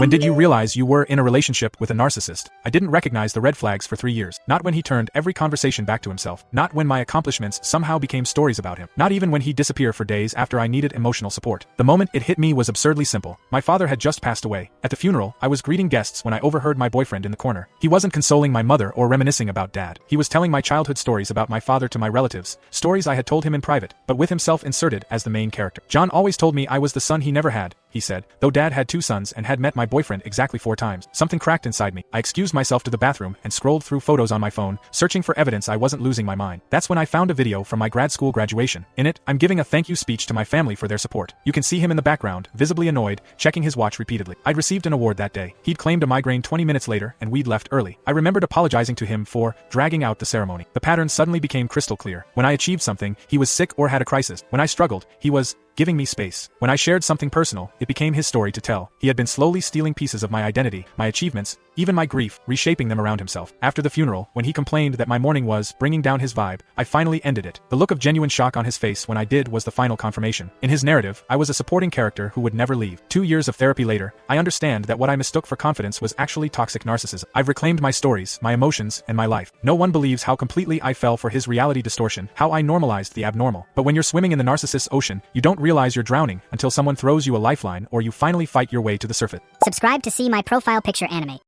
When did you realize you were in a relationship with a narcissist? I didn't recognize the red flags for 3 years. Not when he turned every conversation back to himself. Not when my accomplishments somehow became stories about him. Not even when he'd disappear for days after I needed emotional support. The moment it hit me was absurdly simple. My father had just passed away. At the funeral, I was greeting guests when I overheard my boyfriend in the corner. He wasn't consoling my mother or reminiscing about dad. He was telling my childhood stories about my father to my relatives. Stories I had told him in private, but with himself inserted as the main character. John always told me I was the son he never had, he said, though dad had 2 sons and had met my boyfriend exactly 4 times. Something cracked inside me. I excused myself to the bathroom and scrolled through photos on my phone, searching for evidence I wasn't losing my mind. That's when I found a video from my grad school graduation. In it, I'm giving a thank you speech to my family for their support. You can see him in the background, visibly annoyed, checking his watch repeatedly. I'd received an award that day. He'd claimed a migraine 20 minutes later and we'd left early. I remembered apologizing to him for dragging out the ceremony. The pattern suddenly became crystal clear. When I achieved something, he was sick or had a crisis. When I struggled, he was giving me space. When I shared something personal, it became his story to tell. He had been slowly stealing pieces of my identity, my achievements, even my grief, reshaping them around himself. After the funeral, when he complained that my mourning was bringing down his vibe, I finally ended it. The look of genuine shock on his face when I did was the final confirmation. In his narrative, I was a supporting character who would never leave. 2 years of therapy later, I understand that what I mistook for confidence was actually toxic narcissism. I've reclaimed my stories, my emotions, and my life. No one believes how completely I fell for his reality distortion, how I normalized the abnormal. But when you're swimming in the narcissist's ocean, you don't realize you're drowning until someone throws you a lifeline or you finally fight your way to the surface. Subscribe to see my profile picture anime.